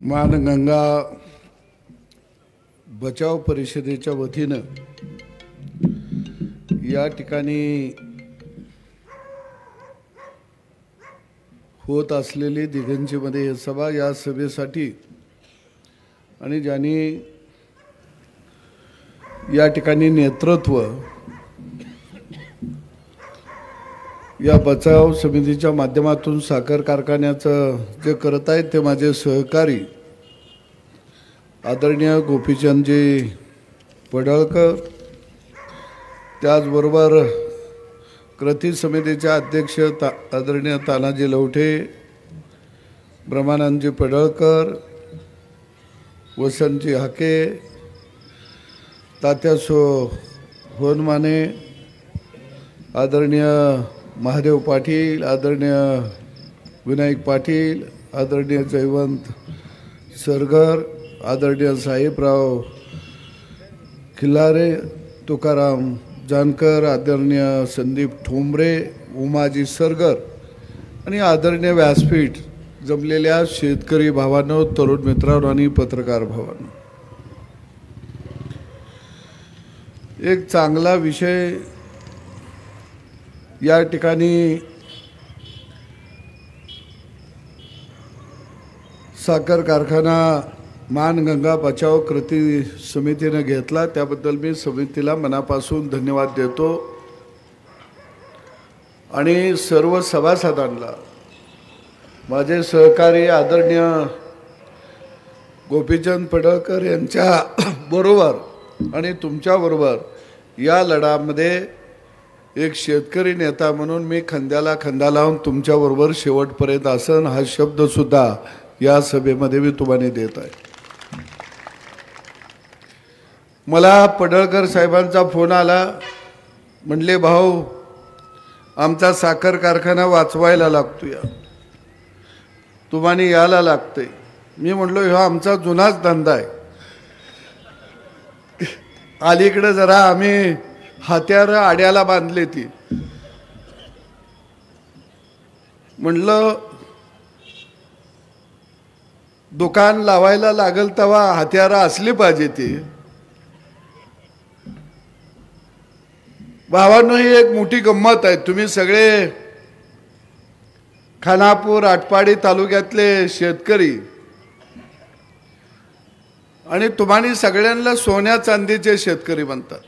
मानगंगा बचाव परिषदेच्या वतीनं या ठिकाणी होत असलेली दिगंजीमध्ये सभा, या सभेसाठी आणि ज्यांनी या ठिकाणी नेतृत्व या बचाव समितीच्या माध्यमातून साखर कारखान्याचं जे करत आहेत ते माझे सहकारी आदरणीय गोपीचंदजी पडळकर, त्याचबरोबर कृती समितीचे अध्यक्ष आदरणीय तानाजी लवठे, ब्रह्मानंदजी पडळकर, वसंतजी हाके, तात्यासो होनमाने, आदरणीय महादेव पाटील, आदरणीय विनायक पाटील, आदरणीय जयवंत सरगर, आदरणीय साहेबराव खिल्लारे, तुकाराम जानकर, आदरणीय संदीप ठोंबरे, उमाजी सरगर आणि आदरणीय व्यासपीठ जमलेल्या शेतकरी भावांनो, तरुण मित्रांनो आणि पत्रकार भावांनो, एक चांगला विषय या ठिकाणी साखर कारखाना मानगंगा बचाव कृती समितीने घेतला, त्याबद्दल मी समितीला मनापासून धन्यवाद देतो आणि सर्व सभासदांना, माझे सहकारी आदरणीय गोपीचंद पडळकर यांच्या बरोबर आणि तुमच्या बरोबर या लढ्यामध्ये एक शेतकरी नेता म्हणून मी खांद्याला खांदा लावून तुमच्याबरोबर शेवटपर्यंत असन, हा शब्द सुद्धा या सभेमध्ये मी तुम्हाला देत आहे. मला पडळकर साहेबांचा फोन आला, म्हणले भाऊ आमचा साखर कारखाना वाचवायला लागतोय, तुम्हाला यायला लागतंय. मी म्हणलो हा आमचा जुनाच धंदा आहे, अलीकडे जरा आम्ही हत्यार आड्याला बांधले ती. म्हणलं दुकान लावायला लागल तेव्हा हत्यारं असली पाहिजे ती. भावांनो, ही एक मोठी गंमत आहे. तुम्ही सगळे खानापूर आटपाडी तालुक्यातले शेतकरी आणि तुम्हाला सगळ्यांना सोन्या चांदीचे शेतकरी म्हणतात,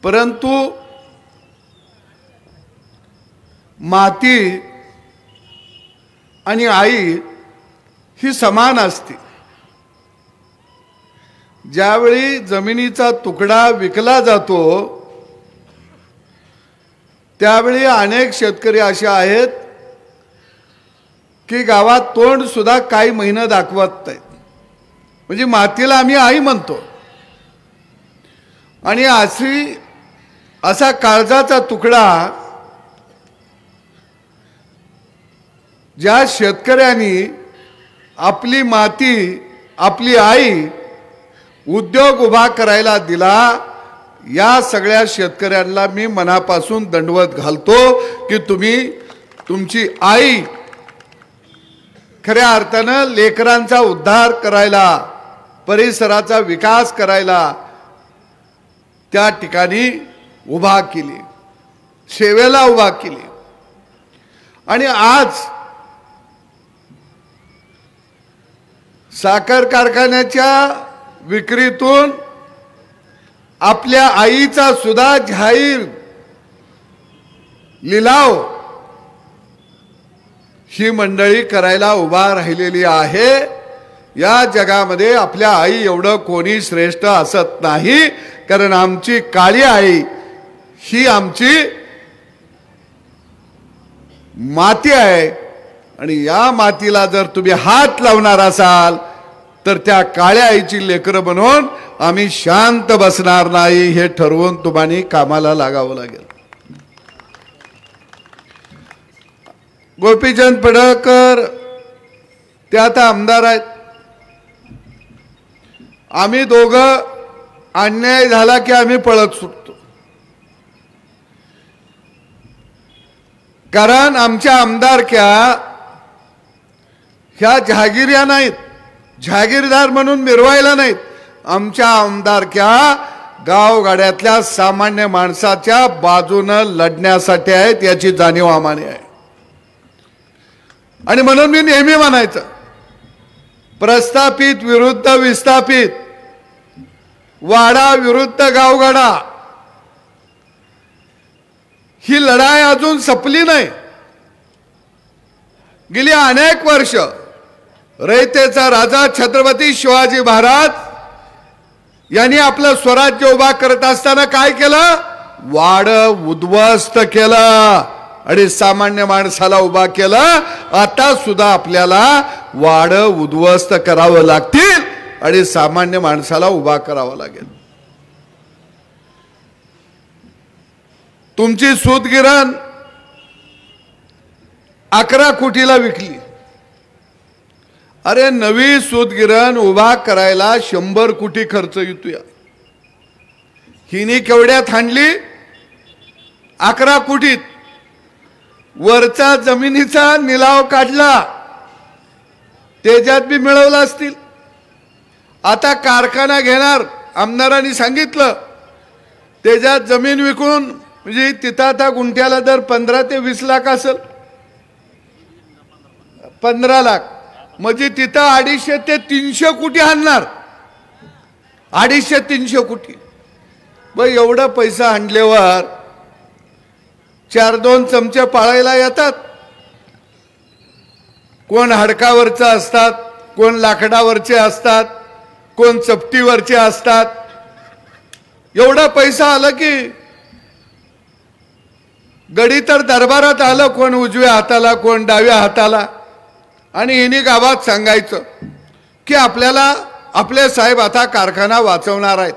परंतु माती आणि आई ही समान असते. ज्यावेळी जमिनीचा तुकडा विकला जातो त्यावेळी अनेक शेतकरी असे आहेत की गावात तोंड सुद्धा काही महिने दाखवत नाहीत. म्हणजे मातीला आम्ही आई म्हणतो आणि असा काळजाचा तुकडा ज्या शेतकऱ्यांनी आपली माती, आपली आई उद्योग उभा करायला दिला, या सगळ्या शेतकऱ्यांना मी मनापासून दंडवत घालतो की तुम्ही तुमची आई खऱ्या अर्थानं लेकरांचा उद्धार करायला, परिसराचा विकास करायला त्या ठिकाणी उभा केली, सेवेला उभा केली. आणि आज साखर कारखान्याच्या विक्रीतून आपल्या आईचा सुद्धा जाहीर लिलाव ही मंडळी करायला उभा राहिलेली आहे. या जगामध्ये आपल्या आई एवढं कोणी श्रेष्ठ असत नाही, कारण आमची काळी आई ही आमची माती आहे आणि या मातीला जर तुम्ही हात लावणार असाल तर त्या काळ्या आईची लेकरं बनवून आम्ही शांत बसणार नाही, हे ठरवून तुम्हाला कामाला लागावं लागेल. गोपीचंद पडळकर ते आता आमदार आहेत. आम्ही दोघं अन्याय झाला की आम्ही पळत सुटतो, कारण आमच्या आमदारक्या ह्या जहागिर्या नाहीत, जहागीरदार म्हणून मिरवायला नाहीत. आमच्या आमदारक्या गावगाड्यातल्या सामान्य माणसाच्या बाजूनं लढण्यासाठी आहेत, याची जाणीव आम्हाला आहे. आणि म्हणून मी नेहमी म्हणायचं, प्रस्थापित विरुद्ध विस्थापित, वाडा विरुद्ध गावगाडा, ही लढाई अजून संपली नाही. गेली अनेक वर्ष रयतेचा राजा छत्रपती शिवाजी महाराज यांनी आपलं स्वराज्य उभा करत असताना काय केलं? वाड उद्ध्वस्त केलं आणि सामान्य माणसाला उभा केलं. आता सुद्धा आपल्याला वाड उद्ध्वस्त करावं लागतील आणि सामान्य माणसाला उभा करावा लागेल. तुमची सूतगिरण 11 कोटीला विकली. अरे नवी सूतगिरण उभा करायला 100 कोटी खर्च येतोय. हिने केवढ्यात आणली? 11 कोटीत. वरचा जमिनीचा निलाव काढला, त्याच्यात बी मिळवला असतील. आता कारखाना घेणार, आमदारांनी सांगितलं, त्याच्यात जमीन विकून म्हणजे तिथं आता गुंठ्याला दर 15 ते 20 लाख असेल. 15 लाख म्हणजे तिथं 250 ते 300 कोटी आणणार. 250-300 कोटी. एवढा पैसा आणल्यावर 4-2 चमचे पाळायला येतात. कोण हाडकावरचे असतात, कोण लाकडावरचे असतात, कोण चपटीवरचे असतात. एवढा पैसा आला की गडी तर दरबारात आलं, कोण उजव्या हाताला, कोण डाव्या हाताला. आणि हिने गावात सांगायचं की आपल्याला आपले साहेब आता कारखाना वाचवणार आहेत.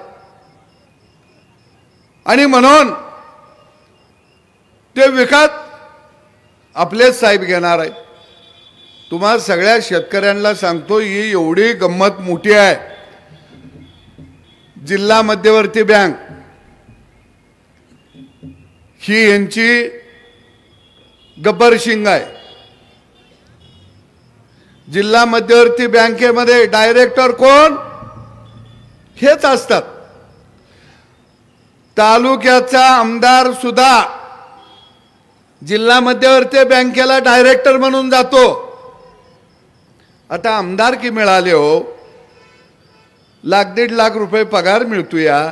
आणि म्हणून ते विकत आपले साहेब घेणार आहेत. तुम्हा सगळ्या शेतकऱ्यांना सांगतो, ही एवढी गंमत मोठी आहे. जिल्हा मध्यवर्ती बँक ही यांची गब्बर शिंग आहे. जिल्हा मध्यवर्ती बँकेमध्ये डायरेक्टर कोण? हेच असतात. तालुक्याचा आमदार सुद्धा जिल्हा मध्यवर्ती बँकेला डायरेक्टर म्हणून जातो. आता आमदार की मिळाले हो, 1-1.5 लाख रुपये पगार मिळतो. या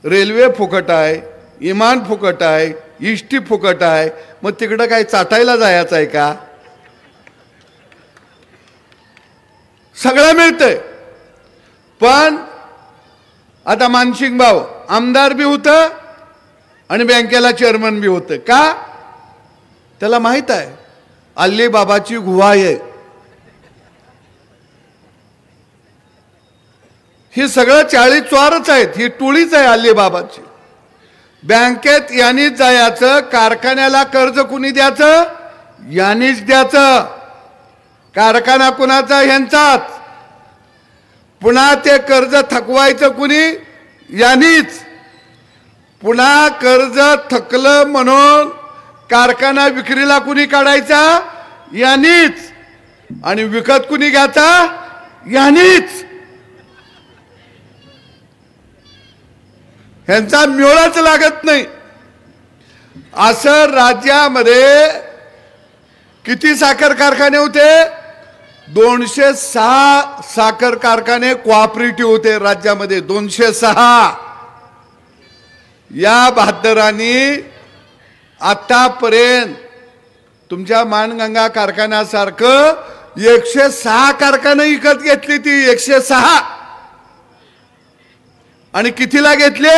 रेल्वे फुकट आहे, इमान फुकट आहे, इष्टी फुकट आहे. मग तिकडं काय चाटायला जायचं आहे का? सगळं मिळतंय. पण आता मानसिंग भाऊ आमदार बी होतं आणि बँकेला चेअरमन बी होतं. का? त्याला माहित आहे अल्लीबाबाची गुहा आहे. ही सगळं 40 चोरच आहेत. ही टोळीच आहे अल्लीबाबाची. बँकेत यांनीच जायचं, कारखान्याला कर्ज कुणी द्यायचं? यांनीच द्यायचं. कारखाना कुणाचा? ह्यांचाच. पुन्हा ते कर्ज थकवायचं कुणी? यांनीच. पुन्हा कर्ज थकलं म्हणून कारखाना विक्रीला कुणी काढायचा? यांनीच. आणि विकत कुणी घ्यायचा? यांनीच. ह्यांचा मेळच लागत नाही. असं राज्यामध्ये किती साखर कारखाने होते? 206 साखर कारखाने कोऑपरेटिव्ह होते राज्यामध्ये. 206. या बहादरांनी आतापर्यंत तुमच्या मानगंगा कारखान्यासारखं 106 कारखाने विकत घेतली. ती 106. आणि कितीला घेतले?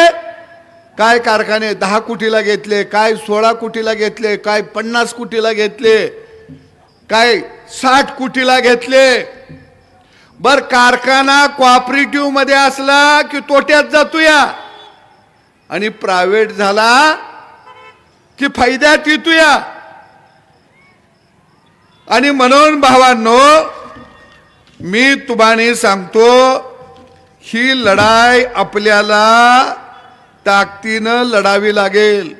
काय कारखाने 10 कोटीला घेतले, काय 16 कोटीला घेतले, काय 50 कोटीला घेतले, काय 60 कोटीला घेतले. बर कारखाना कोऑपरेटिव्ह मध्ये असला की तोट्यात जातो या, आणि प्रायव्हेट झाला की फायद्यात येतो या. आणि म्हणून भावांनो मी तुम्हाला सांगतो, ही लढाई आपल्याला ताकदीनं लढावी लागेल.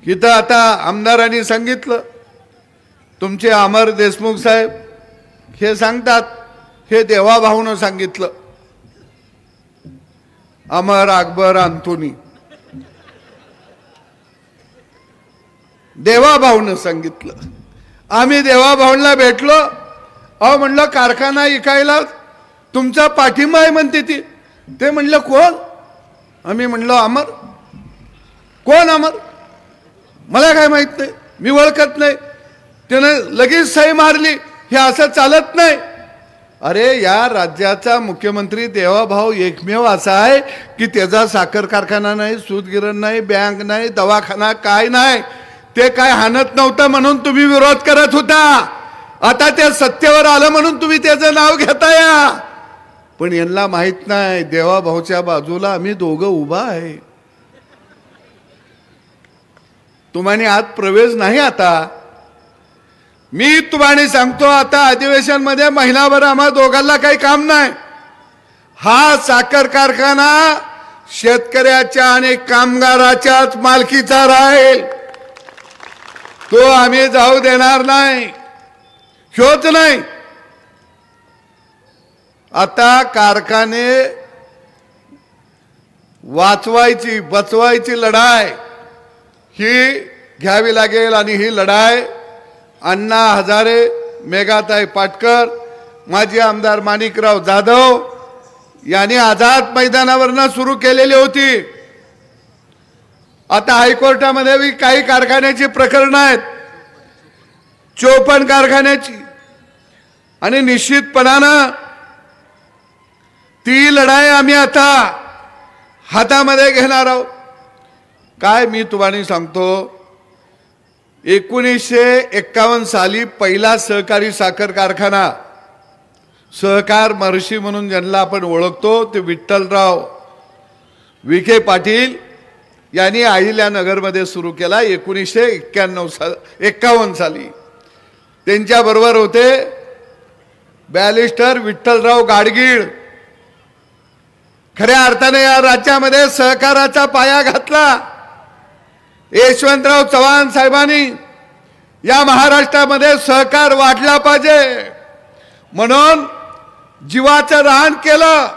इथं आता आमदारांनी सांगितलं, तुमचे अमर देशमुख साहेब हे सांगतात, हे देवाभाऊनं सांगितलं. अमर अकबर अंतोनी देवाभाऊनं सांगितलं. आम्ही देवाभाऊंना भेटलो. अहो म्हणलं कारखाना इकायला तुमचा पाठिंबा आहे म्हणते ती. ते म्हणलं कोण? आम्ही म्हणलं अमर. कोण अमर? मला काय माहित नाही, मी ओळखत नाही. त्यानं लगेच सही मारली. हे असं चालत नाही. अरे या राज्याचा मुख्यमंत्री देवाभाऊ एकमेव असा आहे की त्याचा साखर कारखाना नाही, सूतगिरण नाही, बँक नाही, दवाखाना काय नाही. ते काय हाणत नव्हतं म्हणून तुम्ही विरोध करत होता. आता ते सत्तेवर आलं म्हणून तुम्ही त्याचं नाव घेताय. पण यांना माहित नाही देवाभाऊच्या बाजूला आम्ही दोघं उभा आहे. तुम्हाला आत प्रवेश नाही. आता मी तुम्हाला सांगतो, आता अधिवेशन मध्ये महिनाभर आम्हा दोघांना काही काम नाही. हा साखर कारखाना शेतकऱ्याच्या आणि कामगाराच्याच मालकीचा राहील. तो आम्ही जाऊ देणार नाही. होत नाही. आता कारखाने वाचवायची बचवायची लढाई ही घ्यावी लागेल. आणि ही लढाई अण्णा हजारे, मेघाताई पाटकर, माजी आमदार माणिकराव जाधव यांनी आझाद मैदानावरनं सुरू केलेली होती. आता हायकोर्टामध्ये काही कारखान्याची प्रकरणं आहेत, 54 कारखान्याची. आणि निश्चितपणानं ती लढाई आम्ही आता हातामध्ये घेणार आहोत. काय मी तुम्हाला सांगतो, 1951 साली पहिला सहकारी साखर कारखाना, सहकार महर्षी म्हणून ज्यांना आपण ओळखतो ते विठ्ठलराव विखे पाटील यांनी अहिल्यानगरमध्ये सुरू केला 1951 साली. त्यांच्याबरोबर होते बॅरिस्टर विठ्ठलराव गाडगीळ. खऱ्या अर्थाने या राज्यामध्ये सहकाराचा पाया घातला यशवंतराव चव्हाण साहेबांनी. या महाराष्ट्रामध्ये सहकार वाढला पाहिजे म्हणून जीवाचं रान केलं.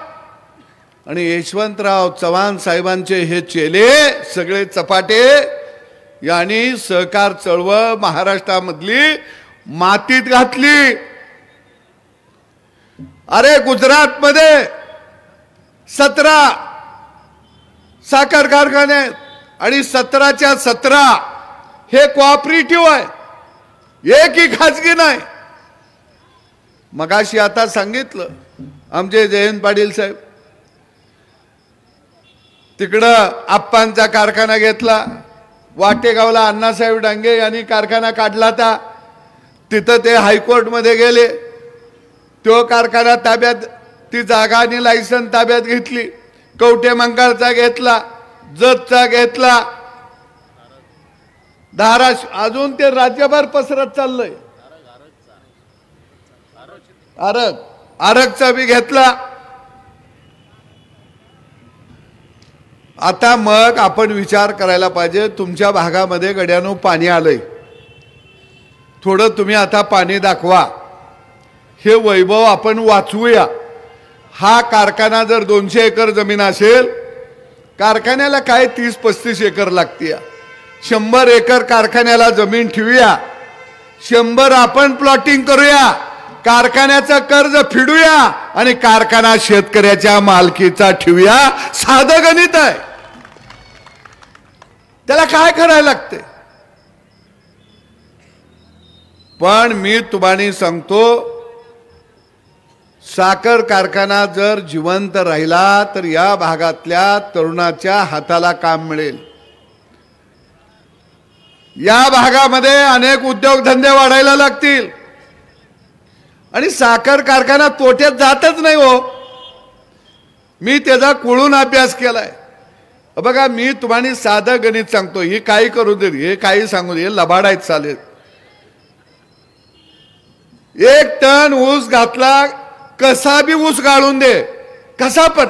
आणि यशवंतराव चव्हाण साहेबांचे हे चेले सगळे चपाटे यांनी सहकार चळवळ महाराष्ट्रामधली मातीत घातली. अरे गुजरातमध्ये 17 साखर कारखाने आणि 17च्या 17 हे कोऑपरेटिव्ह आहे, एकही खाजगी नाही. मगाशी आता सांगितलं आमचे जयंत पाटील साहेब, तिकडं आप्पांचा कारखाना घेतला. वाटेगावला अण्णासाहेब डांगे यांनी कारखाना काढला था. तिथं ते हायकोर्टमध्ये गेले. तो कारखाना ताब्यात, ती जागा आणि लायसन ताब्यात घेतली. कवठे मंकाळचा घेतला, जतचा घेतला, धाराशिव, अजून ते राज्यभर पसरत चाललंय. आरगचा बी घेतला. आता मग आपण विचार करायला पाहिजे, तुमच्या भागामध्ये गड्यानो पाणी आलंय, थोडं तुम्ही आता पाणी दाखवा, हे वैभव आपण वाचवूया. हा कारखाना जर 200 एकर जमीन असेल, कारखान्याला काय 30-35 एकर लागते. 100 एकर कारखान्याला जमीन ठेवूया, 100 आपण प्लॉटिंग करूया, कारखान्याचं कर्ज फिडूया आणि कारखाना शेतकऱ्याच्या मालकीचा ठेवूया. साधं गणित आहे. त्याला काय करायला लागते. पण मी तुम्हाला सांगतो, साखर कारखाना जर जिवंत राहिला तर या भागातल्या तरुणाच्या हाताला काम मिळेल. या भागामध्ये अनेक उद्योगधंदे वाढायला लागतील. आणि साखर कारखाना तोट्यात जातच नाही हो. मी त्याचा कुळून अभ्यास केलाय. बघा मी तुम्हाला साधं गणित सांगतो, ही काही करू दे, हे काही सांगू दे, लबाडायत चालेल. 1 टन ऊस घातला, कसा बी ऊस गाळून दे, कसा पण,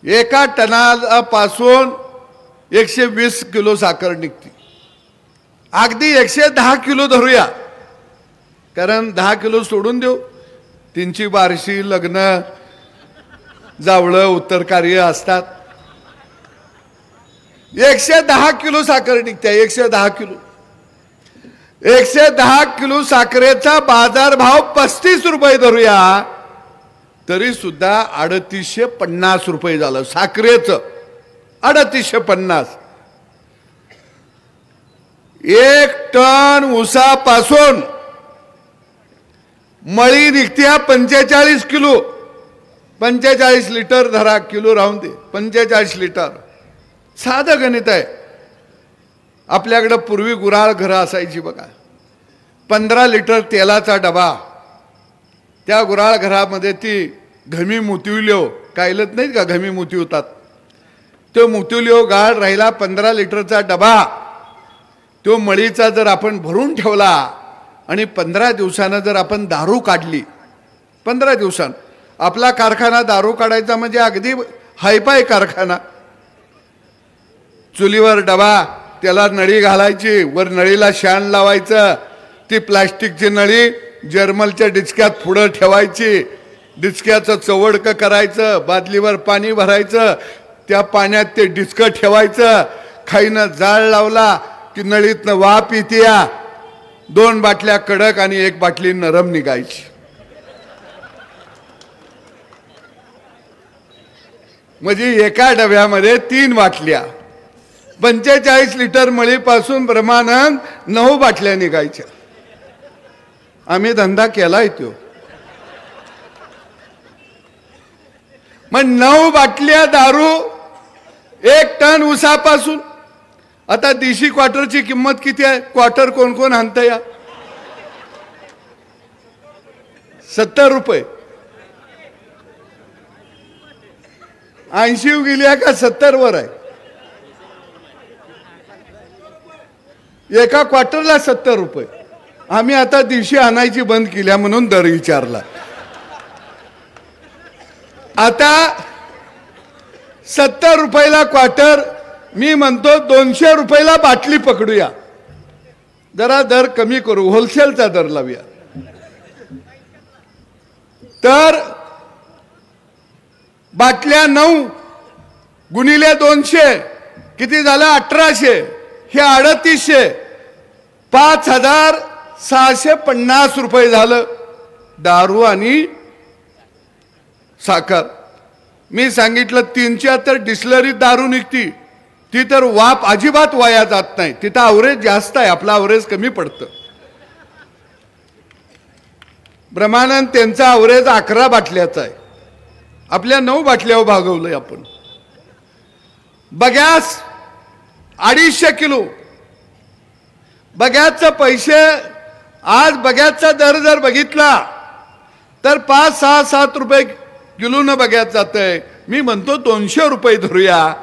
1 टनापासून 120 किलो साखर निघते. अगदी 110 किलो धरूया, कारण 10 किलो सोडून देऊ, त्यांची बारशी, लग्न, जावळं, उत्तर कार्य असतात. 110 किलो साखर निघते. 110 किलो 110 किलो साखरेचा बाजारभाव 35 रुपये धरूया, तरी सुद्धा 3850 रुपये झालं साखरेचं. 3850. 1 टन ऊसापासून मळी निघत्या 45 किलो. 45 लिटर धरा, किलो राहून दे, 45 लिटर. साधं गणित आहे. आपल्याकडे पूर्वी गुराळ घरं असायची बघा. 15 लिटर तेलाचा डबा, त्या गुराळ घरामध्ये ती घमी मुतिवल्यो, कायलत नाहीत का घमी मुतिवतात, तो मुतिवल्यो गाळ राहिला. 15 लिटरचा डबा तो मळीचा जर आपण भरून ठेवला आणि 15 दिवसानं जर आपण दारू काढली, 15 दिवसांत आपला कारखाना दारू काढायचा म्हणजे अगदी हायफाय कारखाना. चुलीवर डबा, त्याला नळी घालायची, वर नळीला शान लावायचं, ती प्लास्टिकची नळी जर्मलच्या डिचक्यात पुढं ठेवायची, डिचक्याचं चवडकं करायचं, बादलीवर पाणी भरायचं, त्या पाण्यात ते डिचकं ठेवायचं, खाईनं जाळ लावला की नळीतनं वाफ येत्या. 2 बाटल्या कडक आणि 1 बाटली नरम निघायची. म्हणजे एका डब्यामध्ये 3 बाटल्या, 45 लिटर मळीपासून प्रमाणात 9 बाटल्या निघायच्या. आम्ही धंदा केलाय तो. मग 9 बाटल्या दारू 1 टन ऊसापासून. आता देशी क्वार्टरची किंमत किती आहे? क्वार्टर कोण कोण आणतं या? 70 रुपये. 80 गेल्या का 70 वर आहे? एका क्वार्टरला 70 रुपये. आम्ही आता दिवशी आणायची बंद केल्या म्हणून दर विचारला. आता 70 रुपयाला क्वार्टर, मी म्हणतो 200 रुपयाला बाटली पकडूया. जरा दर कमी करू, होलसेलचा दर लावूया. तर बाटल्या 9 गुणिले 200 किती झालं? 1800. हे 3800. 5650 रुपये झालं दारू आणि साखर. मी सांगितलं 373 डिस्लरीत दारू निघती, ती तर वाप अजिबात वाया जात नाही. तिथं अवरेज जास्त आहे, आपला अवरेज कमी पडतं. ब्रह्मानंद त्यांचा अवरेज 11 बाटल्याचा आहे, आपल्या 9 बाटल्यावर भागवलंय आपण. Bagasse 250 kilo. बगॅसचे पैसे आज बगॅसचा दर जर बघितला तर 5, 6, 7 रुपये किलोनं बगॅस जातंय. मी म्हणतो 200 रुपये धरूया,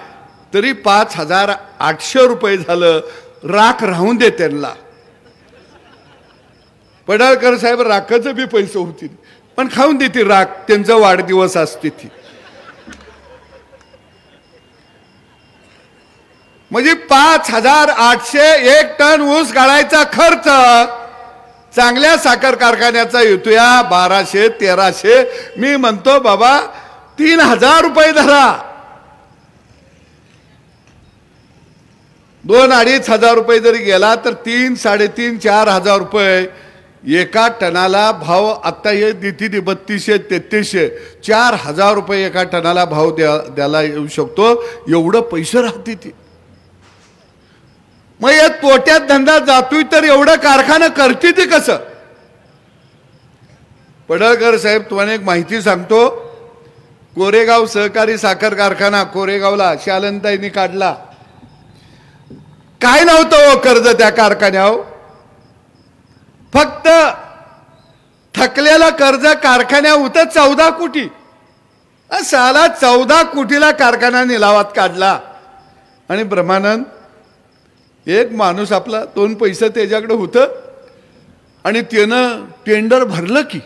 तरी 5800 रुपये झालं. राख राहून दे त्यांना. पडळकर साहेब राखाचं बी पैसे होतील, पण खाऊन देतील राख, त्यांचा वाढदिवस असते ती. म्हणजे 5800 1 टन ऊस गाळायचा खर्च चांगल्या साखर कारखान्याचा येतोया 1200 1300. मी म्हणतो बाबा 3000 रुपये धरा. 2-2.5 हजार रुपये जरी गेला तर 3, 3.5, 4,000 रुपये एका टनाला भाव. आता हे देती 3200 3300 4,000 रुपये एका टनाला भाव द्यायला येऊ शकतो. एवढं पैसे राहते ती. मग या तोट्यात धंदा जातोय तर एवढं कारखाना करते ते कसं? पडळकर साहेब तुम्हाला एक माहिती सांगतो. कोरेगाव सहकारी साखर कारखाना कोरेगावला शालनताईंनी काढला. काय नव्हतं हो कर्ज त्या कारखान्यावर. फक्त थकलेलं कर्ज कारखान्यावर होतं 14 कोटी. साला 14 कोटीला कारखाना निलावात काढला. आणि ब्रह्मानंद एक माणूस आपला 2 पैसे त्याच्याकडे होतं आणि त्यानं टेंडर भरलं की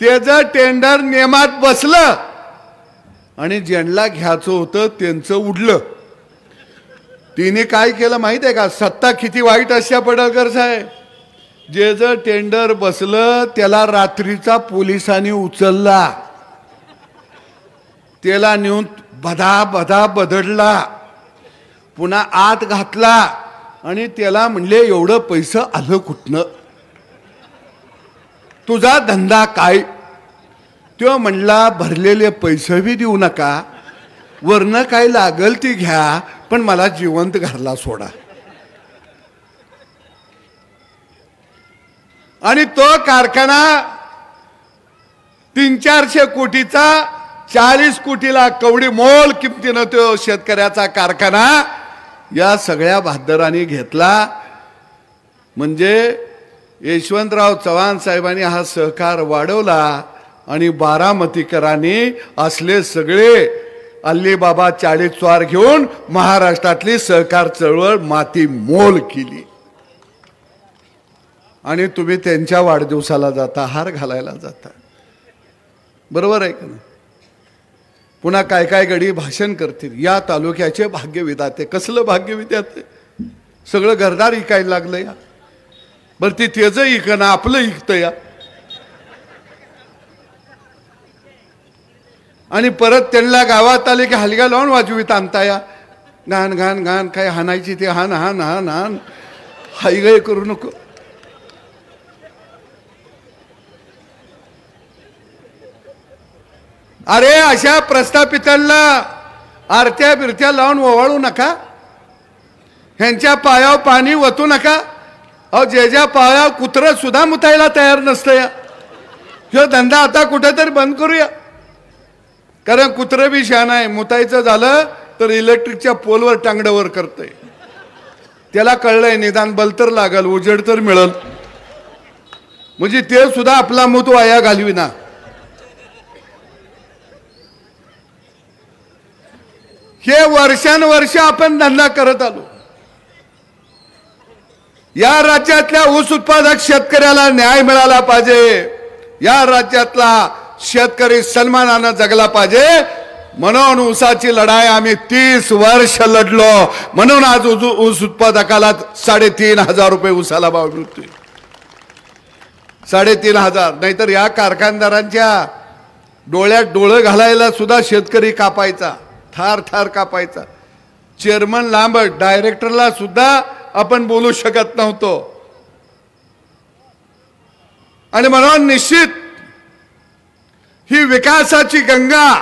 त्याचं टेंडर नियमात बसलं आणि ज्यांना घ्यायचं होतं त्यांचं उडलं. तिने काय केलं माहिती आहे का? सत्ता किती वाईट असल्या पडळकर साहेब, जे जर टेंडर बसलं त्याला रात्रीचा पोलिसांनी उचलला, त्याला नेऊन बधा बधा बदडला, पुन्हा आत घातला आणि त्याला म्हणले एवढं पैसे आलं कुठनं, तुझा धंदा काय? तो म्हणला भरलेले पैसे बी देऊ नका, वरनं काय लागल ती घ्या, पण मला जिवंत घरला सोडा. आणि तो कारखाना 300-400 कोटीचा 40 कोटीला कवडी मोल किमतीनं तो शेतकऱ्याचा कारखाना या सगळ्या बहादरांनी घेतला. म्हणजे यशवंतराव चव्हाण साहेबांनी हा सहकार वाढवला आणि बारामतीकरांनी असले सगळे अल्लीबाबा 40 स्वार घेऊन महाराष्ट्रातली सहकार चळवळ माती मोल केली. आणि तुम्ही त्यांच्या वाढदिवसाला जाता, हार घालायला जाता, बरोबर आहे का नाही? पुन्हा काय काय गडी भाषण करतील, या तालुक्याचे भाग्यविधाते. कसलं भाग्यविधाते? सगळं घरदार इकायला लागलं या. बरं ती तेज इकणं आपलं इकतं या. आणि परत त्यांना गावात आले की हलगा लावून वाजवीत आणता या. घाण घाण घाण काय हाणायची ते हान हान हान हान, हायगाय करू नको. अरे अशा प्रस्थापितांना आरत्या बिरत्या लावून ओवाळू नका, ह्यांच्या पायावर पाणी वतू नका. अहो ज्याच्या पायावर कुत्रं सुद्धा मुतायला तयार नसतं या. ह्यो धंदा आता कुठेतरी बंद करूया. कारण कुत्रं बी शान आहे, मुतायचं झालं तर इलेक्ट्रिकच्या पोलवर टांगड्यावर करतंय. त्याला कळलंय निदान बल तर लागल, उजेड तर मिळल, म्हणजे ते सुद्धा आपला मूत वाया घालविना. हे वर्षानुवर्ष आपण धंदा करत आलो. या राज्यातल्या ऊस उत्पादक शेतकऱ्याला न्याय मिळाला पाहिजे, या राज्यातला शेतकरी सन्मानानं जगला पाहिजे. म्हणून ऊसाची लढाई आम्ही 30 वर्ष लढलो. म्हणून आज ऊस उत्पादकाला 3,500 रुपये ऊसाला भाव मिळतोय. 3,500. नाहीतर या कारखानदारांच्या डोळ्यात डोळं घालायला सुद्धा शेतकरी कापायचा, थार थार कापायचा. चेअरमन लांब, डायरेक्टरला सुद्धा आपण बोलू शकत नव्हतो. आणि म्हणून निश्चित ही विकासाची गंगा,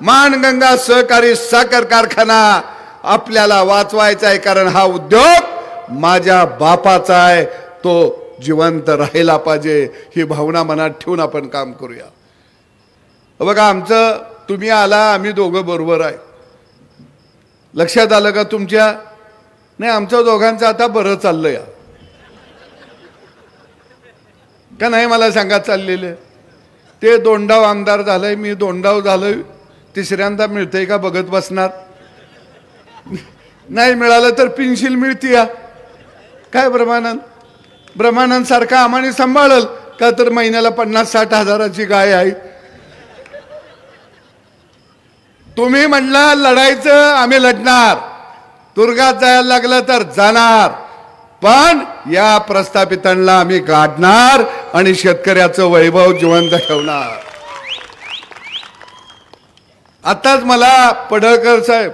मानगंगा सहकारी साखर कारखाना आपल्याला वाचवायचा आहे. कारण हा उद्योग माझ्या बापाचा आहे, तो जिवंत राहिला पाहिजे. ही भावना मनात ठेवून आपण काम करूया. बघा आमचं, तुम्ही आला, आम्ही दोघं बरोबर आहे. लक्षात आलं का तुमच्या? नाही, आमचं दोघांचं आता बरं चाललंय का नाही मला सांगा. चाललेलं ते दोंडाव आमदार झालंय, मी दोंडाव झालोय. तिसऱ्यांदा मिळतंय का बघत बसणार? नाही मिळालं तर पेन्शिल मिळती या काय? ब्रह्मानंद सारखा आम्हाने सांभाळल का? तर महिन्याला 50-60 हजाराची गाय आहे. तुम्ही म्हटलं लढायचं, आम्ही लढणार. तुरुंगात जायला लागलं तर जाणार, पण या प्रस्थापितांना आम्ही काढणार आणि शेतकऱ्याचं वैभव जिवंत ठेवणार. आताच मला पडळकर साहेब,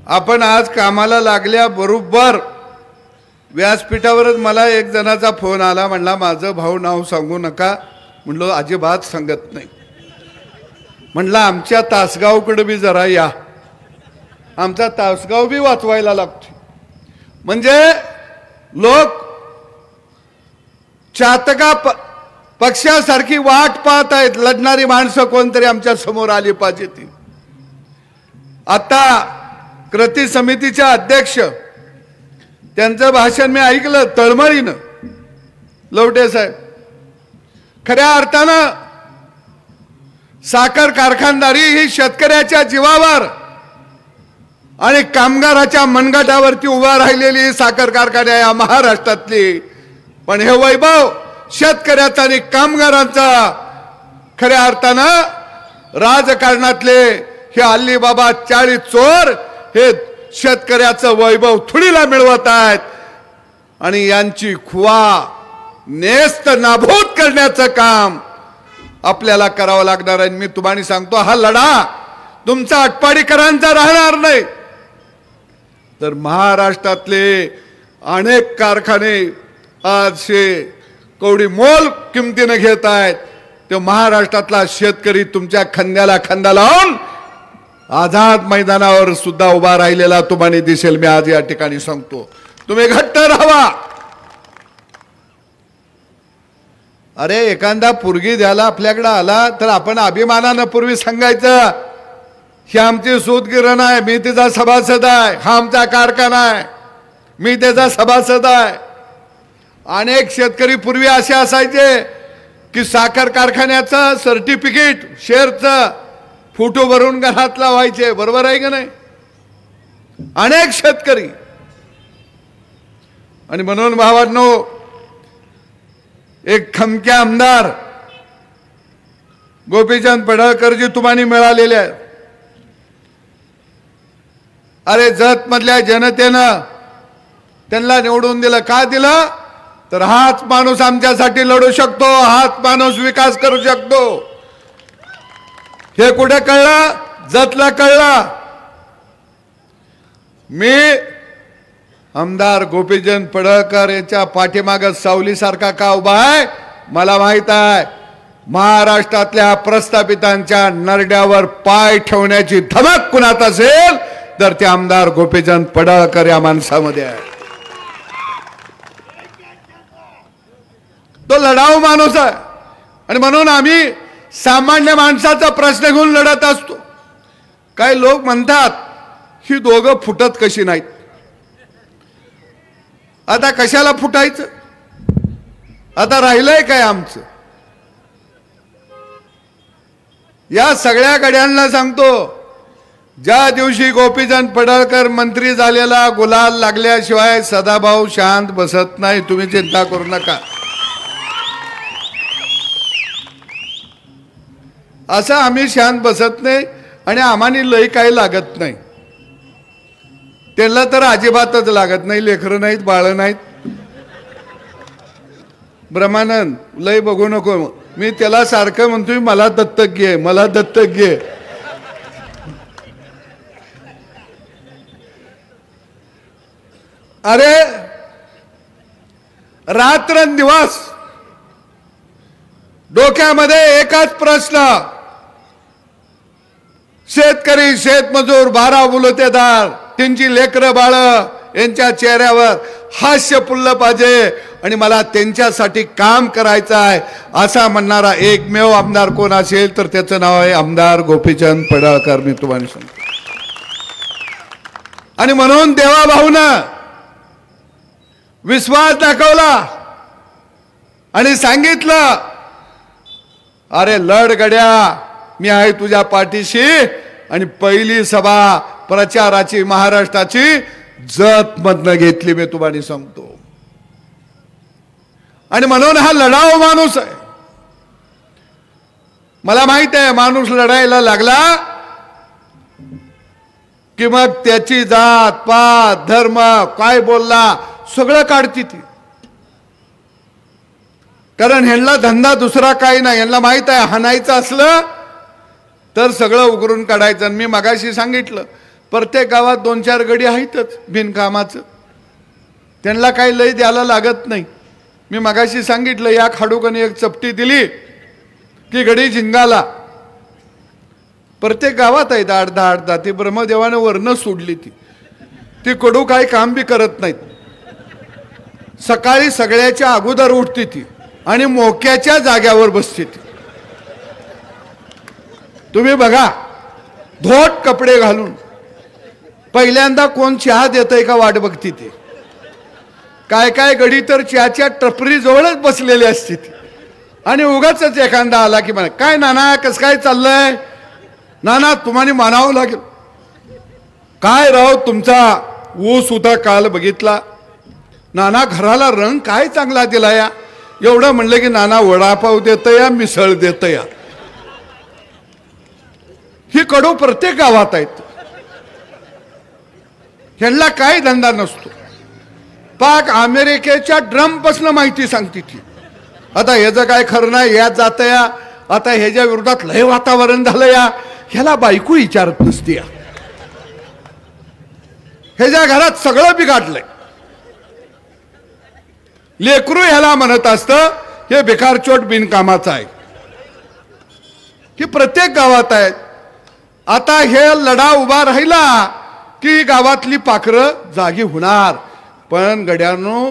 आपण आज कामाला लागल्या बरोबर व्यासपीठावरच मला एक जणाचा फोन आला. म्हणला माझं भाऊ नाव सांगू नका. म्हणलो अजिबात सांगत नाही. म्हणला आमच्या तासगावकडे बी जरा या, आमचा तासगाव बी वाचवायला लागतो. म्हणजे लोक चातका पक्षासारखी वाट पाहत आहेत. लढणारी माणसं कोणतरी आमच्या समोर आली पाहिजे. ती आता कृती समितीच्या अध्यक्ष, त्यांचं भाषण मी ऐकलं तळमळीनं. लवटे साहेब, खऱ्या अर्थानं साखर कारखानदारी ही शेतकऱ्याच्या जीवावर आणि कामगाराच्या मनगटावरती उभा राहिलेली साखर कारखाना या महाराष्ट्रातली. पण हे वैभव शेतकऱ्याचा आणि कामगारांचा खऱ्या अर्थानं राजकारणातले हे अल्लीबाबा 40 चोर हे शेतकऱ्याचं वैभव थोडीला मिळवत आहेत आणि यांची खुवा नेस्त नाबूद करण्याचं काम आपल्याला करावं लागणार आहे। मी तुम्हाला सांगतो, हा लढा तुमचा आटपाडीकरांचा राहणार नाही, तर महाराष्ट्रातले अनेक कारखाने आज कवडी मोल किमतीने घेत आहेत, ते महाराष्ट्रातला शेतकरी तुमच्या खांद्याला खांदा लावून आझाद मैदानावर सुद्धा उभा राहिलेला तुम्हाला दिसेल। मी आज या ठिकाणी सांगतो, तुम्ही घट्ट राहा। अरे एखादा पुरगी द्यायला आपल्याकडे आला तर आपण अभिमानानं पूर्वी सांगायचं, ही आमची सूतगिरण आहे, मी तिचा सभासद आहे, हा आमचा कारखाना आहे, मी त्याचा सभासद आहे। अनेक शेतकरी पूर्वी असे असायचे की साखर कारखान्याचं सर्टिफिकेट शेअरचं फोटो भरून घरात लावायचे, बरोबर आहे का नाही? अनेक शेतकरी। आणि म्हणून भावांनो, एक खमक्या आमदार गोपीचंद पडळकरजी तुम्हाला मिळालेले आहे। अरे जत मधल्या जनतेनं त्यांना निवडून दिलं, का दिलं? तर हाच माणूस आमच्यासाठी लढू शकतो, हाच माणूस विकास करू शकतो। हे कुठे कळलं? जतला कळलं। मी आमदार गोपीचंद पडळकर यांच्या पाठीमागे सावलीसारखा का उभा आहे? मला माहित आहे, महाराष्ट्रातल्या प्रस्थापितांच्या नरड्यावर पाय ठेवण्याची धमक कुणात असेल तर ते आमदार गोपीचंद पडळकर या माणसामध्ये आहे। तो लढाऊ माणूस आहे आणि म्हणून आम्ही सामान्य माणसाचा प्रश्न घेऊन लढत असतो। काही लोक म्हणतात ही दोघं फुटत कशी नाहीत। आता कशाला फुटायचं? आता राहिलंय काय आमचं? या सगळ्या गड्यांना सांगतो, ज्या दिवशी गोपीचंद पडळकर मंत्री झालेला गुलाल लागल्याशिवाय सदाभाऊ शांत बसत नाही, तुम्ही चिंता करू नका। असं आम्ही शांत बसत नाही आणि आम्हाला लय काही लागत नाही, त्यांना तर अजिबातच लागत नाही। लेकरं नाहीत, बाळ नाहीत। ब्रह्मानंद लय बघू नको, मी त्याला सारखं म्हणतोय मला दत्तक घे, मला दत्तक घे। अरे रात्रंदिवस डोक्यामध्ये एकच प्रश्न, शेतकरी शेतमजूर 12 बुलतेदार त्यांची लेकरं बाळ यांच्या चेहऱ्यावर हास्य फुललं पाहिजे आणि मला त्यांच्यासाठी काम करायचं आहे असा म्हणणारा एकमेव आमदार कोण असेल तर त्याचं नाव आहे आमदार गोपीचंद पडळकर। मी तुम्हाला सांगतो, आणि म्हणून देवाभाऊनं विश्वास दाखवला आणि सांगितलं, अरे लढ गड्या, मी आहे तुझ्या पाठीशी। आणि पहिली सभा प्रचाराची महाराष्ट्राची जत मधनं घेतली, मी तुम्हाला सांगतो। आणि म्हणून हा लढाऊ माणूस आहे। मला माहित आहे, माणूस लढायला लागला की मग त्याची जात पात धर्म काय बोलला सगळं काढती ती, कारण ह्यांना धंदा दुसरा काही नाही। ह्यांना माहित आहे, हाणायचं असलं तर सगळं उघडून काढायचं। मी मगाशी सांगितलं, प्रत्येक गावात 2-4 गडी आहेतच बिनकामाचं, त्यांना काही लय द्यायला लागत नाही। मी मगाशी सांगितलं, या खाडूकने एक चपटी दिली की गडी झिंगाला। प्रत्येक गावात आहेत 8-10 ती ब्रह्मदेवाने वर्ण सोडली, ती कडू काही काम बी करत नाहीत। सकाळी सगळ्याच्या अगोदर उठते ती आणि मोक्याच्या जाग्यावर बसते ती। तुम्ही बघा, धोट कपडे घालून पहिल्यांदा कोण चहा देतय का वाट बघती ती। काय काय गडी तर चहाच्या टपरी जवळच बसलेली असते ती आणि उगाच एखादा आला की म्हणा, काय नाना कसं काय चाललंय? नाना तुम्हाला मानावं लागेल। काय राव तुमचा ऊस होता काल बघितला, नाना घराला रंग काय चांगला दिला या। एवढं म्हणलं की नाना वडापाव देत या, मिसळ देत या। ही कडू प्रत्येक गावात आहेत। ह्यांना काही धंदा नसतो. पाक अमेरिकेच्या ड्रमपासून माहिती सांगते ती. आता ह्याचं काय खरं नाही, यात जात या, आता ह्याच्या विरोधात लय वातावरण झालं या, ह्याला बायको विचारत नसते या. ह्याच्या घरात सगळं बिघाडलंय. लेकरू ह्याला म्हणत असतं हे बेकारचोट बिनकामाचा आहे. ही प्रत्येक गावात आहेत. आता हे लढा उभा राहिला की गावातली पाखरं जागी होणार. पण गड्यानो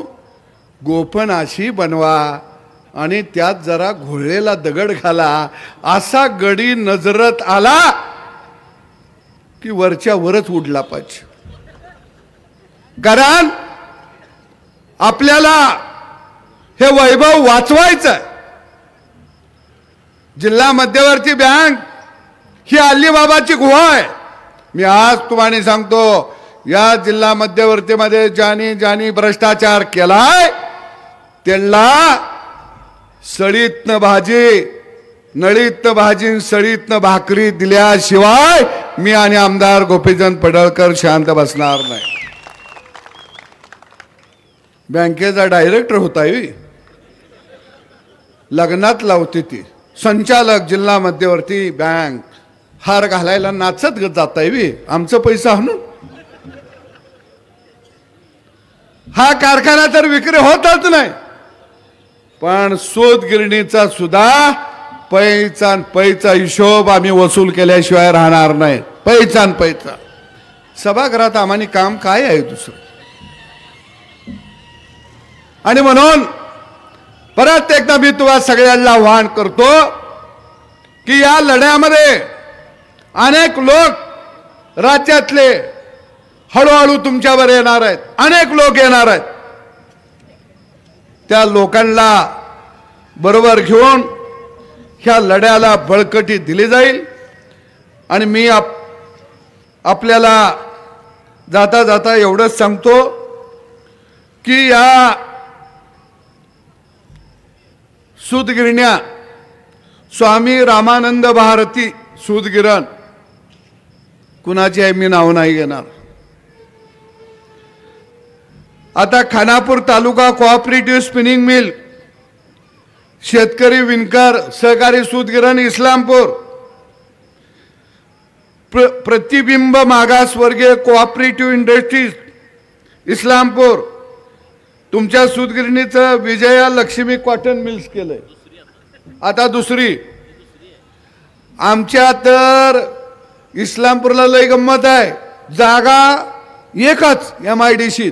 गोपन अशी बनवा आणि त्यात जरा घोळलेला दगड घाला. असा गडी नजरत आला की वरच्या वरच उडला पाहिजे. कारण आपल्याला हे वैभव वाचवायचं. जिल्हा मध्यवर्ती बँक ही अलिबाबाची गुहा आहे. मी आज तुम्हाला सांगतो, या जिल्हा मध्यवर्तीमध्ये ज्यांनी भ्रष्टाचार केलाय त्यांना सळीतनं भाजी, नळीतनं भाजी, सळीतनं भाकरी दिल्याशिवाय मी आणि आमदार गोपीचंद पडळकर शांत बसणार नाही. बँकेचा डायरेक्टर होता, लग्नात लावते ती संचालक जिल्हा मध्यवर्ती बँक, हार घालायला नाचत जाता आमचं पैसा म्हणून. हा कारखाना तर विक्री होतच नाही. पण सूतगिरणीचा सुद्धा पैचा हिशोब आम्ही वसूल केल्याशिवाय राहणार नाही. पैचा सभागृहात आम्हाला काम काय आहे दुसरं. आणि म्हणून परत एकदा मी तुम्हाला सगळ्यांना आवाहन करतो की या लढ्यामध्ये अनेक लोक राज्यातले हळूहळू तुमच्यावर येणार आहेत. अनेक लोक येणार आहेत. त्या लोकांना बरोबर घेऊन ह्या लढ्याला बळकटी दिली जाईल. आणि मी आपल्याला जाता जाता एवढंच सांगतो की या सूतगिरण्या स्वामी रामानंद भारती सूतगिरण कुणाची आहे मी नाव नाही घेणार. आता खानापूर तालुका कोऑपरेटिव्ह स्पिनिंग मिल, शेतकरी विणकर सहकारी सूतगिरण इस्लामपूर, प्रतिबिंब मागासवर्गीय कोऑपरेटिव्ह इंडस्ट्रीज इस्लामपूर, तुमच्या सूतगिरणीचं विजया लक्ष्मी कॉटन मिल्स केलंय. आता दुसरी आमच्या तर इस्लामपूरला लय गंमत आहे. जागा एकच MIDC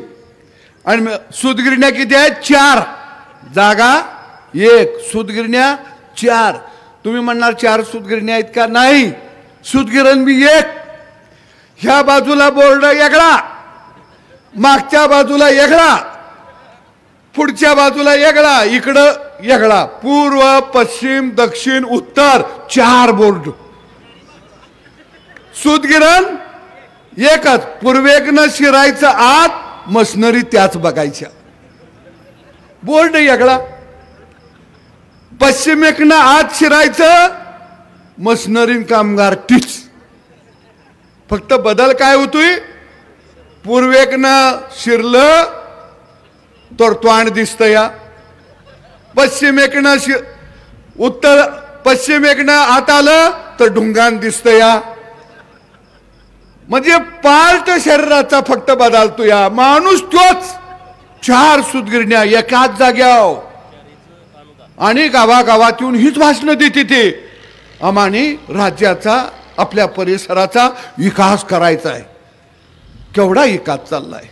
आणि सूतगिरण्या किती आहेत? 4. जागा 1, सूतगिरण्या 4. तुम्ही म्हणणार 4 सूतगिरण्या आहेत का? नाही, सूतगिरण बी 1. ह्या बाजूला बोर्ड वेगळा, मागच्या बाजूला वेगळा, पुढच्या बाजूला वेगळा, इकडं वेगळा, पूर्व पश्चिम दक्षिण उत्तर 4 बोर्ड. सूतगिरण एकच. पूर्वेकडनं शिरायचं आत, मशनरी त्याच बघायच्या. बोर्ड वेगळा. पश्चिमेकडनं आत शिरायचं, मशनरी कामगार तीच. फक्त बदल काय होतोय? पूर्वेकडनं शिरलं तर तोंड दिसतं या, पश्चिमेकडनं उत्तर पश्चिमेकडनं आत आलं तर ढुंगान दिसतं या. म्हणजे पार्ट शरीराचा फक्त बदलतो या. माणूस तोच. 4 सूतगिरण्या एकाच जाग्यावर आणि गावागावात येऊन हीच भाषणं देते ते. आम्हाने राज्याचा आपल्या परिसराचा विकास करायचा आहे. केवढा विकास चाललाय.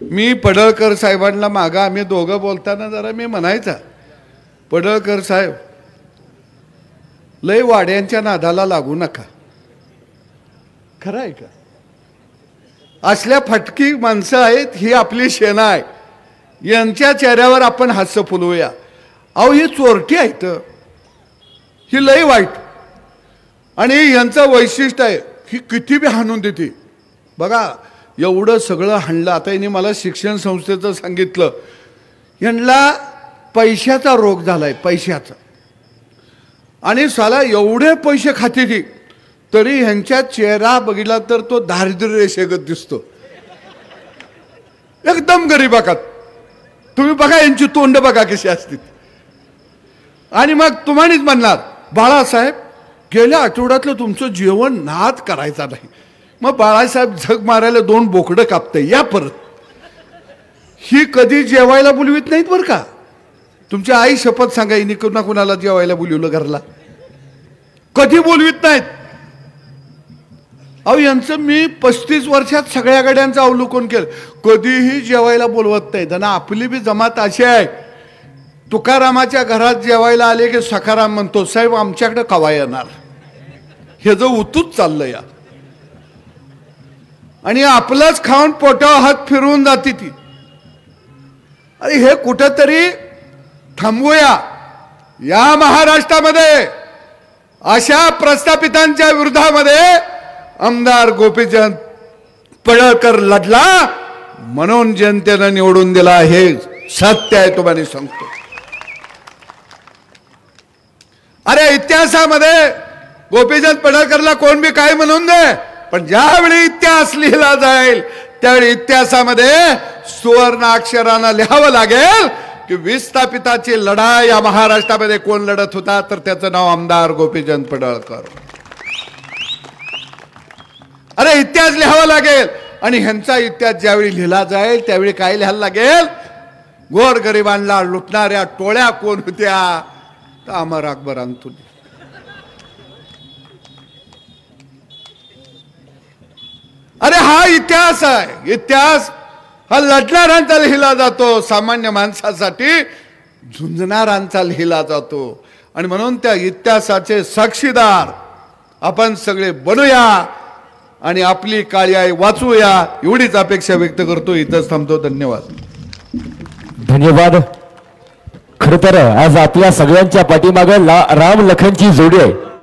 मी पडळकर साहेबांना मागा आम्ही दोघं बोलताना जरा मी म्हणायचा, पडळकर साहेब लय वाड्यांच्या नादाला लागू नका. खरं आहे का? असल्या फटकी माणसं आहेत, ही आपली सेना आहे. यांच्या चेहऱ्यावर आपण हास्य फुलवूया. अहो ही चोरटी आहेत, ही लय वाईट. आणि यांचं वैशिष्ट्य आहे ही किती बी हाणून देते. बघा एवढं सगळं हाणलं. आता यांनी मला शिक्षण संस्थेचं सांगितलं, यांना पैशाचा रोग झालाय, पैशाचा. आणि साला एवढे पैसे खाते ती तरी ह्यांच्या चेहरा बघितला तर तो दारिद्र्य रेषेगत दिसतो, एकदम गरीबाकात. तुम्ही बघा यांची तोंड बघा कशी असतील. आणि मग तुम्हानीच म्हणणार बाळासाहेब गेल्या आठवड्यातलं तुमचं जेवण नाद करायचा नाही. मग बाळासाहेब झग मारायला 2 बोकडं कापते या परत. ही कधी जेवायला बोलवीत नाहीत बरं का. तुमची आई शपथ सांगा हिने कुणाला जेवायला बोलवलं घरला, कधी बोलवीत नाहीत. अहो यांचं मी 35 वर्षात सगळ्या गाड्यांचं अवलोकन केलं, कधीही जेवायला बोलवत नाहीत. आणि आपली बी जमात अशी आहे, तुकारामाच्या घरात जेवायला आले की सखाराम म्हणतो साहेब आमच्याकडे कवा येणार. हे जो उतूच चाललं या. आणि आपलंच खाऊन पोटावर हात फिरवून जाते ती. अरे हे कुठंतरी थांबवूया. या महाराष्ट्रामध्ये अशा प्रस्थापितांच्या विरोधामध्ये आमदार गोपीचंद पडळकर लढला म्हणून जनतेनं निवडून दिला. हे सत्य आहे तुम्हाला सांगतो. अरे इतिहासामध्ये गोपीचंद पडळकरला कोण बी काय म्हणून दे, पण ज्यावेळी इतिहास लिहिला जाईल त्यावेळी इतिहासामध्ये सुवर्ण अक्षरानं लिहावं लागेल की विस्थापिताची लढाई या महाराष्ट्रामध्ये कोण लढत होता, तर त्याचं नाव आमदार गोपीचंद पडळकर. अरे इतिहास लिहावा लागेल. आणि ह्यांचा इतिहास ज्यावेळी लिहिला जाईल त्यावेळी काय लिहायला लागेल, गोरगरिबांना लुटणाऱ्या टोळ्या कोण होत्या, तर अमर अकबर अंतुली. अरे हा इतिहास आहे. इतिहास हा लढणाऱ्यांचा लिहिला जातो, सामान्य माणसासाठी झुंजणाऱ्यांचा लिहिला जातो. आणि म्हणून त्या इतिहासाचे साक्षीदार आपण सगळे बनूया आणि आपली काळी आई वाचूया, एवढीच अपेक्षा व्यक्त करतो. इथंच थांबतो. धन्यवाद. धन्यवाद. खर तर आज आपल्या सगळ्यांच्या पाठीमागे राम लखनची जोडी आहे.